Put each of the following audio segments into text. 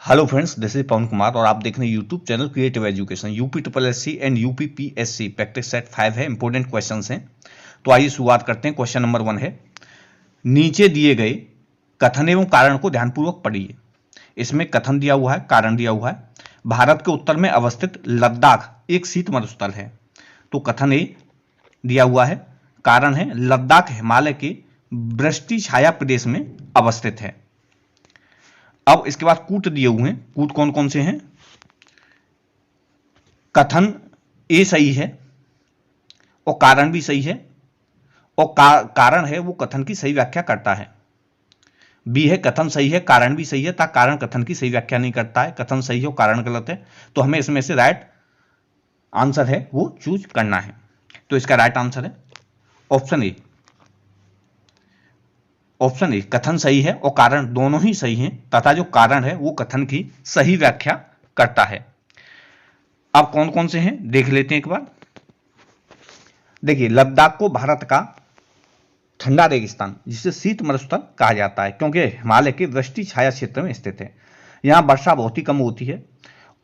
Hello friends, this is Pawan Kumar और आप देख रहे हैं YouTube channel creative education. UP triple S C and UP PSC practice set 5 है, इंपॉर्टेंट क्वेश्चंस हैं। तो आइए शुरुआत करते हैं। क्वेश्चन नंबर 1 है, नीचे दिए गए कथन एवं कारण को ध्यानपूर्वक पढ़िए। इसमें कथन दिया हुआ है, कारण दिया हुआ है। भारत के उत्तर में अवस्थित लद्दाख एक शीत मरुस्थल है। तो कथन ए दिया हुआ है, कारण है लद्दाख हिमालय के वृष्टि छाया प्रदेश में अवस्थित है। अब इसके बाद कूट दिए हुए हैं। कूट कौन कौन से हैं? कथन ए सही है और कारण भी सही है, और कारण है वो कथन की सही व्याख्या करता है। बी है कथन सही है, कारण भी सही है, ता कारण कथन की सही व्याख्या नहीं करता है। कथन सही हो, कारण गलत है। तो हमें इसमें से राइट आंसर है वो चूज करना है। तो इसका राइट आंसर है ऑप्शन ए। ऑप्शन ए कथन सही है और कारण दोनों ही सही हैं, तथा जो कारण है वो कथन की सही व्याख्या करता है। अब कौन कौन से हैं देख लेते हैं एक बार। देखिए, लद्दाख को भारत का ठंडा रेगिस्तान, जिसे शीत मरुस्थल कहा जाता है, क्योंकि हिमालय के वृष्टि छाया क्षेत्र में स्थित है। यहां वर्षा बहुत ही कम होती है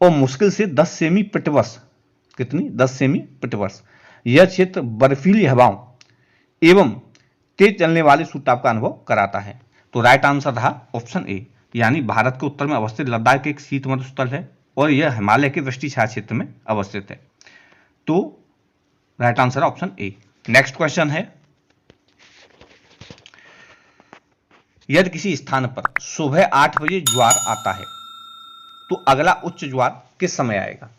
और मुश्किल से 10 सेमी प्रतिवर्ष, कितनी 10 सेमी प्रतिवर्ष। यह क्षेत्र बर्फीली हवाओं एवं तेज चलने वाले सूटाप का अनुभव कराता है। तो राइट आंसर रहा ऑप्शन ए, यानी भारत के उत्तर में अवस्थित लद्दाख एक शीत मरुस्थल है और यह हिमालय के वृष्टि छाया क्षेत्र में अवस्थित है। तो right answer option A. Next question है, यदि किसी स्थान पर सुबह 8 बजे ज्वार आता है तो अगला उच्च ज्वार किस समय आएगा?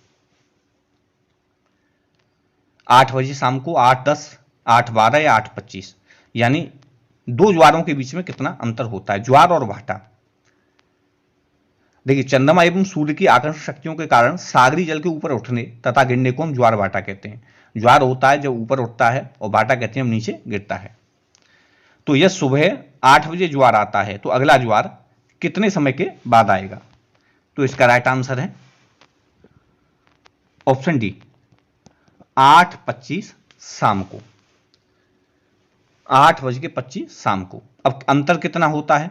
8 बजे शाम को, 8:10, 8:12 या 8:25, यानी दो ज्वारों के बीच में कितना अंतर होता है, ज्वार और भाटा। देखिए, चंद्रमा एवं सूर्य की आकर्षण शक्तियों के कारण सागरी जल के ऊपर उठने तथा गिरने को हम ज्वार भाटा कहते हैं। ज्वार होता है जब ऊपर उठता है और भाटा कहते हैं हम नीचे गिरता है। तो यह सुबह 8 बजे ज्वार आता है तो अगला ज्वार कितने समय के बाद आएगा? तो इसका राइट आंसर है ऑप्शन डी, 8:25 शाम को। 8:25 शाम को। अब अंतर कितना होता है?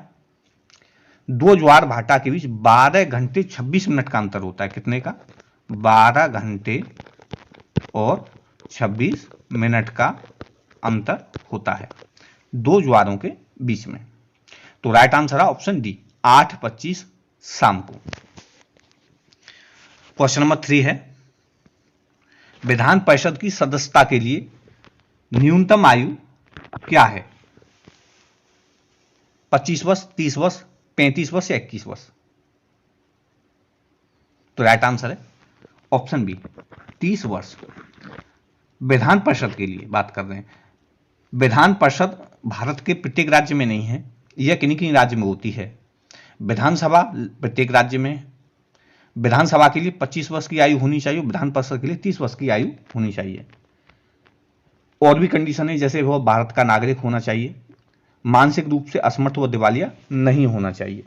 दो ज्वार भाटा के बीच 12 घंटे 26 मिनट का अंतर होता है। कितने का? 12 घंटे और 26 मिनट का अंतर होता है दो ज्वारों के बीच में। तो राइट आंसर है ऑप्शन डी, 8:25 शाम को। क्वेश्चन नंबर 3 है, विधान परिषद की सदस्यता के लिए न्यूनतम आयु क्या है? 25 वर्ष, 30 वर्ष, 35 वर्ष या 21 वर्ष? तो राइट आंसर है ऑप्शन बी, 30 वर्ष। विधान परिषद के लिए बात कर रहे हैं। विधान परिषद भारत के प्रत्येक राज्य में नहीं है, यह किन्हीं किन्हीं राज्य में होती है। विधानसभा प्रत्येक राज्य में। विधानसभा के लिए 25 वर्ष की आयु होनी चाहिए, विधान परिषद के लिए 30 वर्ष की आयु होनी चाहिए। और भी कंडीशन है, जैसे वह भारत का नागरिक होना चाहिए, मानसिक रूप से असमर्थ व दिवालिया नहीं होना चाहिए।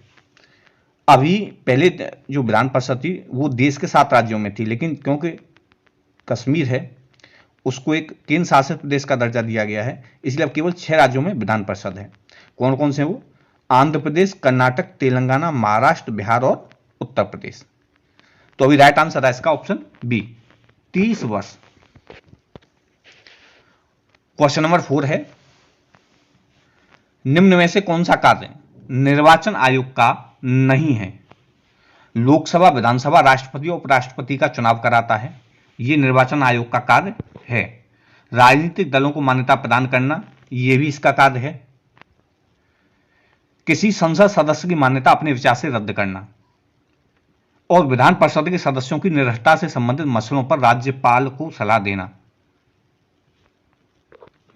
अभी पहले जो विधान परिषद थी वो देश के 7 राज्यों में थी, लेकिन क्योंकि कश्मीर है उसको एक केंद्र शासित प्रदेश का दर्जा दिया गया है, इसलिए अब केवल 6 राज्यों में विधान परिषद है। कौन कौन से वो? आंध्र प्रदेश, कर्नाटक, तेलंगाना, महाराष्ट्र, बिहार और उत्तर प्रदेश। तो अभी राइट आंसर है इसका ऑप्शन बी, 30 वर्ष। क्वेश्चन नंबर 4 है, निम्न में से कौन सा कार्य निर्वाचन आयोग का नहीं है? लोकसभा, विधानसभा, राष्ट्रपति और उपराष्ट्रपति का चुनाव कराता है, यह निर्वाचन आयोग का कार्य है। राजनीतिक दलों को मान्यता प्रदान करना, यह भी इसका कार्य है। किसी संसद सदस्य की मान्यता अपने विचार से रद्द करना, और विधान परिषद के सदस्यों की निरर्थता से संबंधित मसलों पर राज्यपाल को सलाह देना,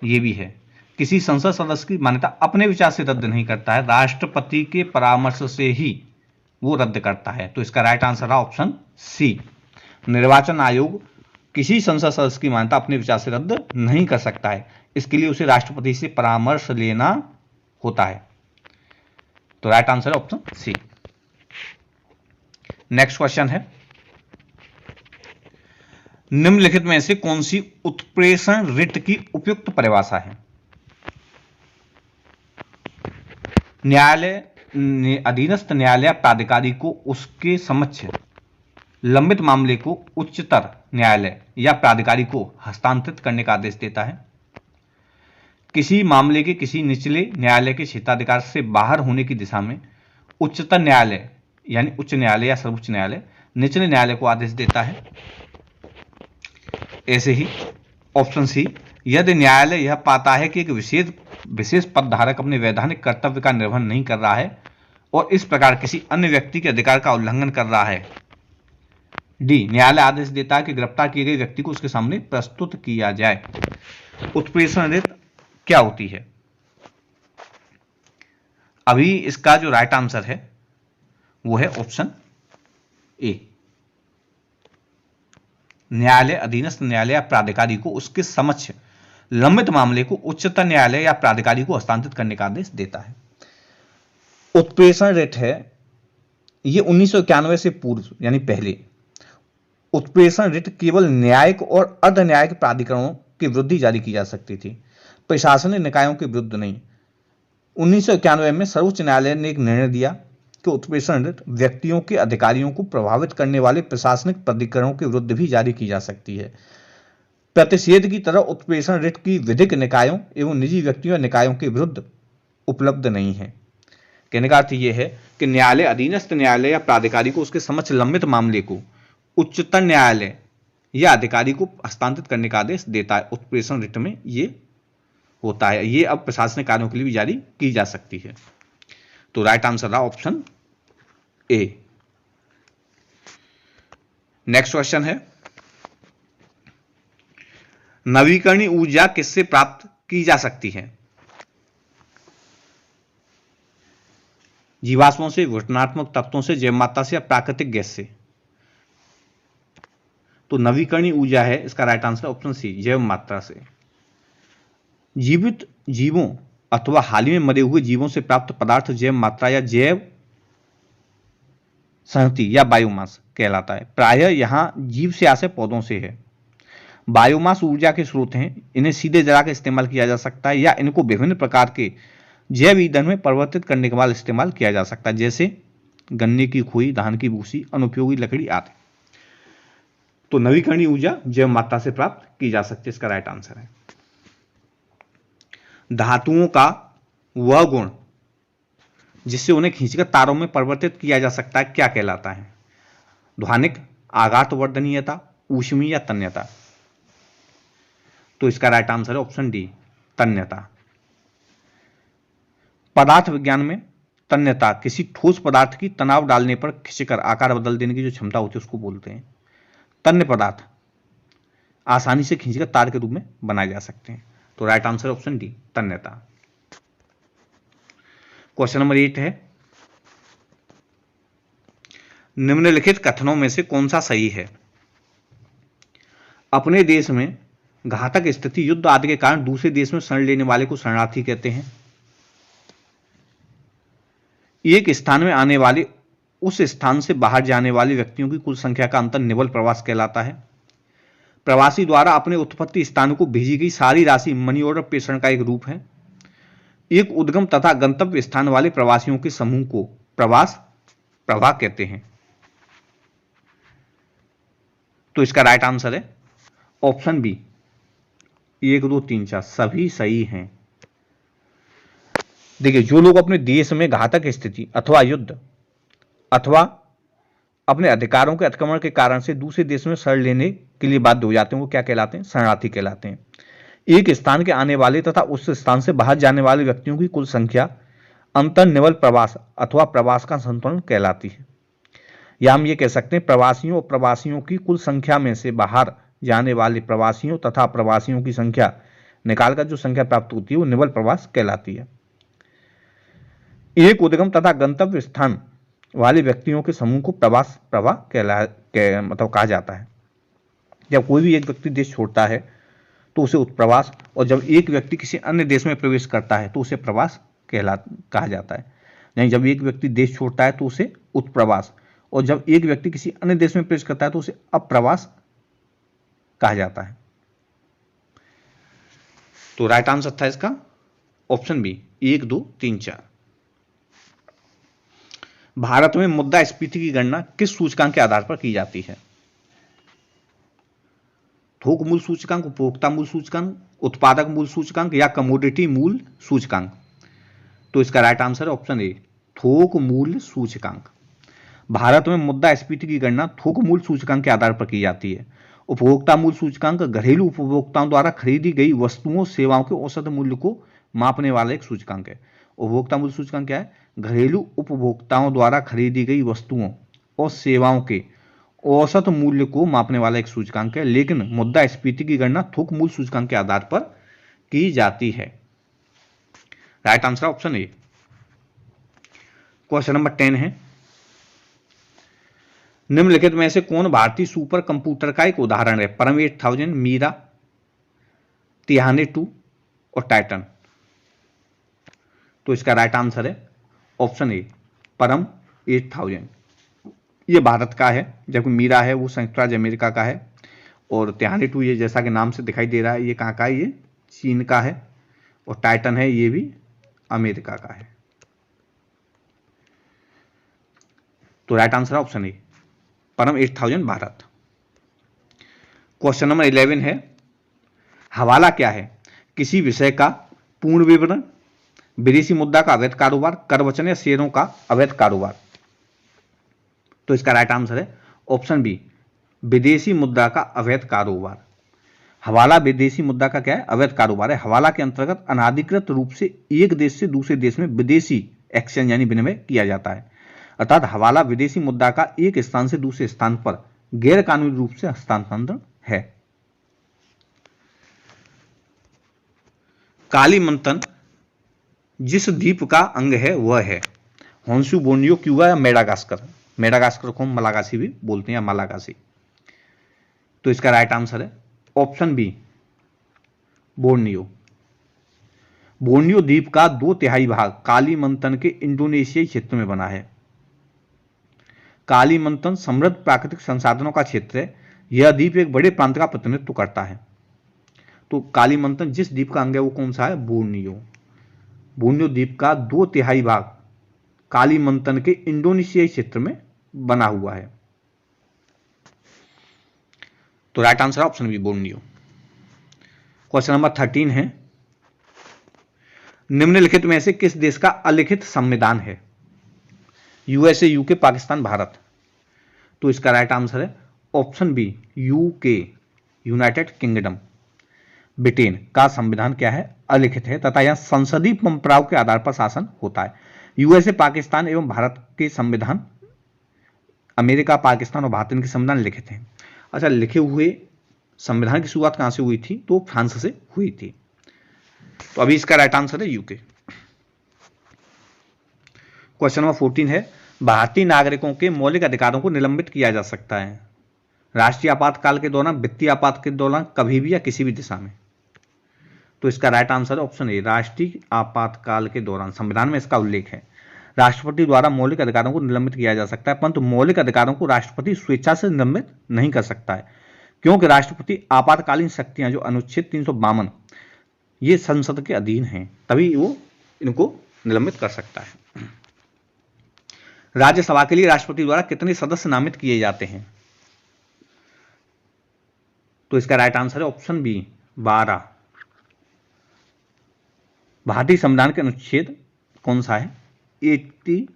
यह भी है। किसी संसद सदस्य की मान्यता अपने विचार से रद्द नहीं करता है, राष्ट्रपति के परामर्श से ही वो रद्द करता है। तो इसका राइट आंसर है ऑप्शन सी, निर्वाचन आयोग किसी संसद सदस्य की मान्यता अपने विचार से रद्द नहीं कर सकता है, इसके लिए उसे राष्ट्रपति से परामर्श लेना होता है। तो राइट आंसर है ऑप्शन सी। नेक्स्ट क्वेश्चन है, निम्नलिखित में से कौन सी उत्प्रेषण रिट की उपयुक्त परिभाषा है? न्यायालय अधीनस्थ न्यायालय प्राधिकारी को उसके समक्ष लंबित मामले को उच्चतर न्यायालय या प्राधिकारी को हस्तांतरित करने का आदेश देता है। किसी मामले के किसी निचले न्यायालय के क्षेत्राधिकार से बाहर होने की दिशा में उच्चतर न्यायालय यानी उच्च न्यायालय या सर्वोच्च न्यायालय निचले न्यायालय को आदेश देता है। ऐसे ही ऑप्शन सी, यदि न्यायालय यह पाता है कि एक विशेष पद धारक अपने वैधानिक कर्तव्य का निर्वहन नहीं कर रहा है और इस प्रकार किसी अन्य व्यक्ति के अधिकार का उल्लंघन कर रहा है। डी, न्यायालय आदेश देता है कि गिरफ्तार किए गए व्यक्ति को उसके सामने प्रस्तुत किया जाए। उत्प्रेषण रिट क्या होती है? अभी इसका जो राइट आंसर है वो है ऑप्शन ए। न्यायालय अधीनस्थ न्यायालय या प्राधिकारी को उसके समक्ष लंबित मामले को उच्चतर न्यायालय या प्राधिकारी को हस्तांतरित करने का आदेश देता है। उत्प्रेषण रिट है ये 1991 से पूर्व यानी पहले उत्प्रेषण रिट केवल न्यायिक और अर्ध न्यायिक प्राधिकरणों के विरुद्ध ही जारी की जा सकती थी, प्रशासनिक निकायों के विरुद्ध नहीं। 1991 में सर्वोच्च न्यायालय ने एक निर्णय दिया कि उत्प्रेषण रिट व्यक्तियों के अधिकारियों को प्रभावित करने वाले प्रशासनिक प्राधिकरणों के विरुद्ध भी जारी की जा सकती है। प्रतिषेध की तरह उत्प्रेषण रिट की विधिक निकायों एवं निजी व्यक्तियों या निकायों के विरुद्ध उपलब्ध नहीं है। कहने का अर्थ यह है कि न्यायालय अधीनस्थ न्यायालय या प्राधिकारी को उसके समक्ष लंबित मामले को उच्चतर न्यायालय या अधिकारी को हस्तांतरित करने का आदेश देता है। उत्प्रेषण रिट में ये होता है। ये अब प्रशासनिक कार्यों के लिए भी जारी की जा सकती है। तो राइट आंसर रहा ऑप्शन ए। नेक्स्ट क्वेश्चन है, नवीकरणीय ऊर्जा किससे प्राप्त की जा सकती है? जीवाश्मों से, विघटनात्मक तत्वों से, जैव मात्रा से या प्राकृतिक गैस से? तो नवीकरणीय ऊर्जा है इसका राइट आंसर ऑप्शन सी, जैव मात्रा से। जीवित जीवों अथवा हाल ही में मरे हुए जीवों से प्राप्त पदार्थ जैव मात्रा या जैव संहति या बायोमास कहलाता है। प्रायः यहां जीव से आशय पौधों से है। बायोमास ऊर्जा के स्रोत हैं, इन्हें सीधे जलाकर इस्तेमाल किया जा सकता है या इनको विभिन्न प्रकार के जैव ईंधन में परिवर्तित करने के बाद इस्तेमाल किया जा सकता है, जैसे गन्ने की खोई, धान की भूसी, अनुपयोगी लकड़ी आदि। तो नवीकरणीय ऊर्जा जैव मात्रा से प्राप्त की जा सकती है, इसका राइट आंसर है। धातुओं का वह गुण जिससे उन्हें खींचकर तारों में परिवर्तित किया जा सकता है क्या कहलाता है? ध्वनिक, आघातवर्धनीयता, ऊष्मीय या तन्यता? तो इसका राइट आंसर है ऑप्शन डी, तन्यता। पदार्थ विज्ञान में तन्यता किसी ठोस पदार्थ की तनाव डालने पर खिंचकर आकार बदल देने की जो क्षमता होती है उसको बोलते हैं। तन्य पदार्थ आसानी से खींचकर तार के रूप में बनाए जा सकते हैं। तो राइट आंसर ऑप्शन डी, तन्यता। क्वेश्चन नंबर 8 है, निम्नलिखित कथनों में से कौन सा सही है? अपने देश में घातक स्थिति, युद्ध आदि के कारण दूसरे देश में शरण लेने वाले को शरणार्थी कहते हैं। एक स्थान में आने वाले उस स्थान से बाहर जाने वाले व्यक्तियों की कुल संख्या का अंतर निवल प्रवास कहलाता है। प्रवासी द्वारा अपने उत्पत्ति स्थान को भेजी गई सारी राशि मनी ऑर्डर प्रेषण का एक रूप है। एक उद्गम तथा गंतव्य स्थान वाले प्रवासियों के समूह को प्रवास प्रवाह कहते हैं। तो इसका राइट आंसर है ऑप्शन बी, 1, 2, 3, 4 सभी सही हैं। देखिए, जो लोग अपने देश में घातक स्थिति अथवा युद्ध अथवा अपने अधिकारों के अतिक्रमण के कारण से दूसरे देश में शरण लेने के लिए बाध्य हो जाते हैं वो क्या कहलाते हैं? शरणार्थी कहलाते हैं। एक स्थान के आने वाले तथा उस स्थान से बाहर जाने वाले व्यक्तियों की कुल संख्या अंतर्निवल प्रवास अथवा प्रवास का संतुलन कहलाती है। या हम ये कह सकते हैं प्रवासियों और प्रवासियों की कुल संख्या में से बाहर जाने वाले प्रवासियों तथा प्रवासियों की संख्या निकालकर जो संख्या प्राप्त होती है वो निवल प्रवास कहलाती है। एक उद्गम तथा गंतव्य स्थान वाले व्यक्तियों के समूह को प्रवास प्रवाह मतलब कहा जाता है। जब कोई भी एक व्यक्ति देश छोड़ता है तो उसे उत्प्रवास, और जब एक व्यक्ति किसी अन्य देश में प्रवेश करता है तो उसे प्रवास कहा जाता है। नहीं, जब एक व्यक्ति देश छोड़ता है तो उसे उत्प्रवास, और जब एक व्यक्ति किसी अन्य देश में प्रवेश करता है तो उसे अप्रवास कहा जाता है। तो राइट आंसर था इसका ऑप्शन बी, 1, 2, 3, 4। भारत में मुद्रास्फीति की गणना किस सूचकांक के आधार पर की जाती है? थोक मूल्य सूचकांक, उपभोक्ता मूल्य सूचकांक, उत्पादक मूल्य सूचकांक या कमोडिटी मूल्य सूचकांक? तो इसका राइट आंसर है ऑप्शन ए, थोक मूल्य सूचकांक। भारत में मुद्रास्फीति की गणना थोक मूल्य सूचकांक के आधार पर की जाती है। उपभोक्ता मूल्य सूचकांक घरेलू उपभोक्ताओं द्वारा खरीदी गई वस्तुओं सेवाओं के औसत मूल्य को मापने वाला एक सूचकांक है। उपभोक्ता मूल्य सूचकांक क्या है? घरेलू उपभोक्ताओं द्वारा खरीदी गई वस्तुओं और सेवाओं के औसत मूल्य को मापने वाला एक सूचकांक है, लेकिन मुद्रास्फीति की गणना थोक मूल्य सूचकांक के आधार पर की जाती है। Right answer option A. Question number 10 है, निम्नलिखित में से कौन भारतीय सुपर कंप्यूटर का एक उदाहरण है? परम 8000, मीरा, तिहाने 2 और टाइटन? तो इसका राइट आंसर है ऑप्शन ए, परम 8000। ये भारत का है, जबकि मीरा है वो संयुक्त राज्य अमेरिका का है, और तिहाने 2 ये जैसा कि नाम से दिखाई दे रहा है ये कहाँ का है? ये चीन का है, और टाइटन है ये भी अमेरिका का है। तो राइट आंसर ऑप्शन ए, परम 8000 भारत। क्वेश्चन नंबर 11 है, हवाला क्या है? किसी विषय का पूर्ण विवरण, विदेशी मुद्रा का अवैध कारोबार, कर वचन या शेयरों का अवैध कारोबार? तो इसका राइट आंसर है ऑप्शन बी, विदेशी मुद्रा का अवैध कारोबार। हवाला विदेशी मुद्रा का क्या है? अवैध कारोबार है। हवाला के अंतर्गत अनाधिकृत रूप से एक देश से दूसरे देश में विदेशी एक्सचेंज यानी विनिमय किया जाता है। अर्थात हवाला विदेशी मुद्रा का एक स्थान से दूसरे स्थान पर गैर कानूनी रूप से हस्तांतरण है। काली मंथन जिस द्वीप का अंग है वह है होन्शु, बोर्नियो, क्यूबा या मेडागास्कर? मेडागास्कर को हम मलागासी भी बोलते हैं, या मलागासी। तो इसका राइट आंसर है ऑप्शन बी, बोर्नियो। बोर्नियो द्वीप का 2/3 भाग काली मंथन के इंडोनेशियाई क्षेत्र में बना है। काली मंथन समृद्ध प्राकृतिक संसाधनों का क्षेत्र है। यह द्वीप एक बड़े प्रांत का प्रतिनिधित्व करता है। तो काली मंथन जिस द्वीप का अंग है वो कौन सा है? बोर्नियो। बोर्नियो द्वीप का 2/3 भाग काली मंथन के इंडोनेशियाई क्षेत्र में बना हुआ है। तो right answer option B, Borneo. Question number 13 है, निम्नलिखित में से किस देश का अलिखित संविधान है? USA, UK, Pakistan, Bharat? तो इसका राइट आंसर है option B, UK, United Kingdom. Britain का संविधान क्या है? अलिखित है, तथा यह संसदीय परंपराओं के आधार पर शासन होता है। यूएसए, पाकिस्तान एवं भारत के संविधान, अमेरिका, पाकिस्तान और भारत के संविधान लिखित हैं। अच्छा, लिखे हुए संविधान की शुरुआत कहां से हुई थी? तो फ्रांस से हुई थी। तो अभी इसका राइट आंसर है यूके। क्वेश्चन नंबर 14 है, भारतीय नागरिकों के मौलिक अधिकारों को निलंबित किया जा सकता है राष्ट्रीय आपातकाल के दौरान, वित्तीय आपात के दौरान, कभी भी या किसी भी दिशा में? तो इसका राइट आंसर है ऑप्शन ए, राष्ट्रीय आपातकाल के दौरान। संविधान में इसका उल्लेख है। राष्ट्रपति द्वारा मौलिक अधिकारों को निलंबित किया जा सकता है, परंतु मौलिक अधिकारों को राष्ट्रपति स्वेच्छा से निलंबित नहीं कर सकता है, क्योंकि राष्ट्रपति आपातकालीन शक्तियां जो अनुच्छेद 352 ये संसद के अधीन हैं, तभी वो इनको निलंबित कर सकता है। राज्यसभा के लिए राष्ट्रपति द्वारा कितने सदस्य नामित किए जाते हैं? तो इसका राइट आंसर है ऑप्शन बी, 12। भारतीय संविधान के अनुच्छेद कौन सा है? 81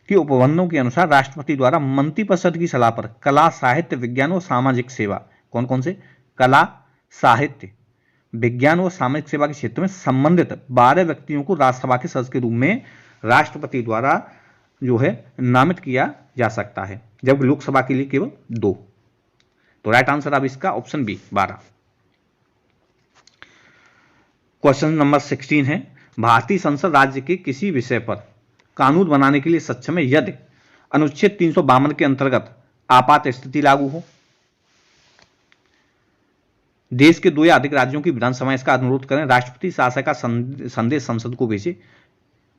के उपबंधों के अनुसार राष्ट्रपति द्वारा मंत्रिपरिषद की सलाह पर कला, साहित्य, विज्ञान और सामाजिक सेवा, कौन कौन से? कला, साहित्य, विज्ञान और सामाजिक सेवा के क्षेत्र में संबंधित 12 व्यक्तियों को राज्यसभा के सदस्य के रूप में राष्ट्रपति द्वारा जो है नामित किया जा सकता है, जबकि लोकसभा के लिए केवल 2। तो राइट आंसर अब इसका ऑप्शन बी, 12। क्वेश्चन नंबर 16 है, भारतीय संसद राज्य के किसी विषय पर कानून बनाने के लिए सक्षम है यदि अनुच्छेद 352 के अंतर्गत आपात स्थिति लागू हो, देश के 2 या अधिक राज्यों की विधानसभा इसका अनुरोध करें, राष्ट्रपति शासन का संदेश संसद को भेजे,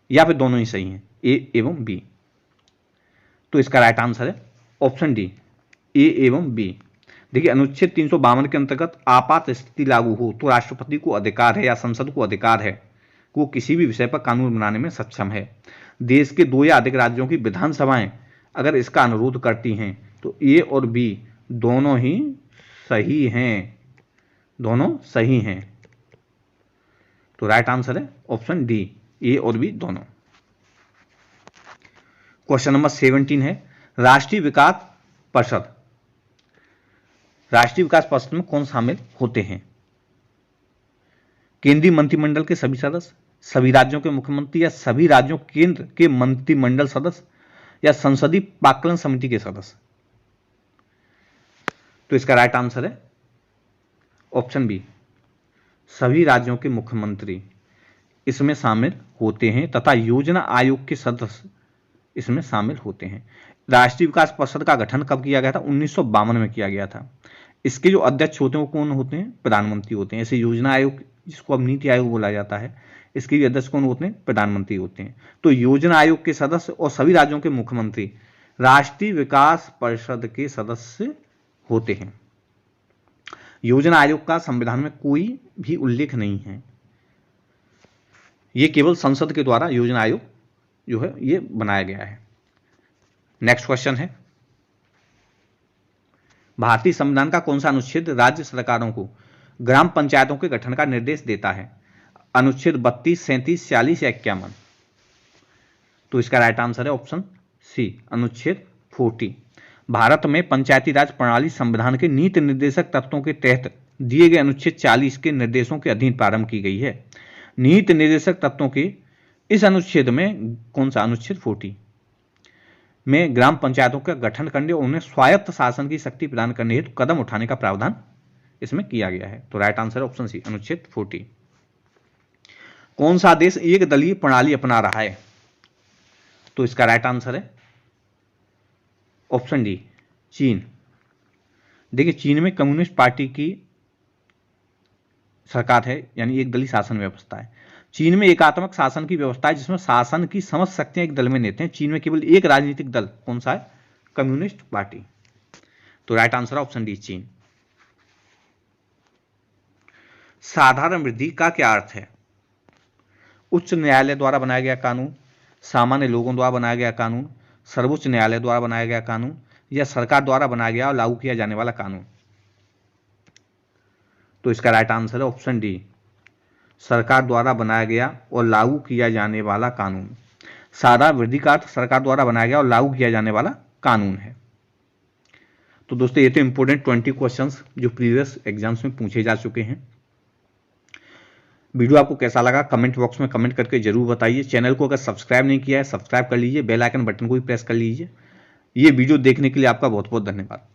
या फिर दोनों ही सही हैं, ए एवं बी? तो इसका राइट आंसर है ऑप्शन डी, ए एवं बी। देखिए, अनुच्छेद 352 के अंतर्गत आपात स्थिति लागू हो तो राष्ट्रपति को अधिकार है या संसद को अधिकार है को किसी भी विषय पर कानून बनाने में सक्षम है। देश के 2 या अधिक राज्यों की विधानसभाएं अगर इसका अनुरोध करती हैं तो ए और बी दोनों ही सही हैं, दोनों सही हैं। तो राइट आंसर है ऑप्शन डी, ए और बी दोनों। क्वेश्चन नंबर 17 है, राष्ट्रीय विकास परिषद, राष्ट्रीय विकास परिषद में कौन शामिल होते हैं? केंद्रीय मंत्रिमंडल के सभी सदस्य, सभी राज्यों के मुख्यमंत्री, या सभी राज्यों केंद्र के मंत्रिमंडल सदस्य, या संसदीय पाकलन समिति के सदस्य? तो इसका राइट आंसर है ऑप्शन बी, सभी राज्यों के मुख्यमंत्री इसमें शामिल होते हैं तथा योजना आयोग के सदस्य इसमें शामिल होते हैं। राष्ट्रीय विकास परिषद का गठन कब किया गया था? 1952 में किया गया था। इसके जो अध्यक्ष होते हैं वो कौन होते हैं? प्रधानमंत्री होते हैं। ऐसे योजना आयोग, जिसको अब नीति आयोग बोला जाता है, इसके भी अध्यक्ष कौन होते हैं? प्रधानमंत्री होते हैं। तो योजना आयोग के सदस्य और सभी राज्यों के मुख्यमंत्री राष्ट्रीय विकास परिषद के सदस्य होते हैं। योजना आयोग का संविधान में कोई भी उल्लेख नहीं है, ये केवल संसद के द्वारा योजना आयोग जो है ये बनाया गया है। नेक्स्ट क्वेश्चन है, भारतीय संविधान का कौन सा अनुच्छेद राज्य सरकारों को ग्राम पंचायतों के गठन का निर्देश देता है? अनुच्छेद 32, 37, 46 या 51? तो इसका राइट आंसर है ऑप्शन सी, अनुच्छेद 40। भारत में पंचायती राज प्रणाली संविधान के नीति निर्देशक तत्वों के तहत दिए गए अनुच्छेद 40 के निर्देशों के अधीन प्रारंभ की गई है। नीति निर्देशक तत्वों के इस अनुच्छेद में कौन सा? अनुच्छेद 40 में ग्राम पंचायतों का गठन करने और उन्हें स्वायत्त शासन की शक्ति प्रदान करने हेतु कदम उठाने का प्रावधान इसमें किया गया है। तो राइट आंसर है ऑप्शन सी, अनुच्छेद 40। कौन सा देश एक दलीय प्रणाली अपना रहा है? तो इसका राइट आंसर है ऑप्शन डी, चीन। देखिए, चीन में कम्युनिस्ट पार्टी की सरकार है, यानी एक दलीय शासन व्यवस्था है। चीन में एकात्मक शासन की व्यवस्था है, जिसमें शासन की समस्त शक्तियां एक दल में नेते हैं। चीन में केवल एक राजनीतिक दल, कौन सा है? Communist party. तो राइट आंसर ऑप्शन डी, चीन। साधारण वृद्धि का क्या अर्थ है? उच्च न्यायालय द्वारा बनाया गया कानून, सामान्य लोगों द्वारा बनाया गया कानून, सर्वोच्च न्यायालय द्वारा बनाया गया कानून, या सरकार द्वारा बनाया गया और लागू किया जाने वाला कानून? तो इसका राइट आंसर है ऑप्शन डी, सरकार द्वारा बनाया गया और लागू किया जाने वाला कानून। साधारण वृद्धि का अर्थ सरकार द्वारा बनाया गया और लागू किया जाने वाला कानून है। तो दोस्तों, ये तो इंपोर्टेंट 20 क्वेश्चंस जो प्रीवियस एग्जाम्स में पूछे जा चुके हैं। वीडियो आपको कैसा लगा कमेंट बॉक्स में कमेंट करके जरूर बताइए। चैनल को अगर सब्सक्राइब नहीं किया है, सब्सक्राइब कर लीजिए, बेल आइकन बटन को भी प्रेस कर लीजिए। ये वीडियो देखने के लिए आपका बहुत बहुत धन्यवाद।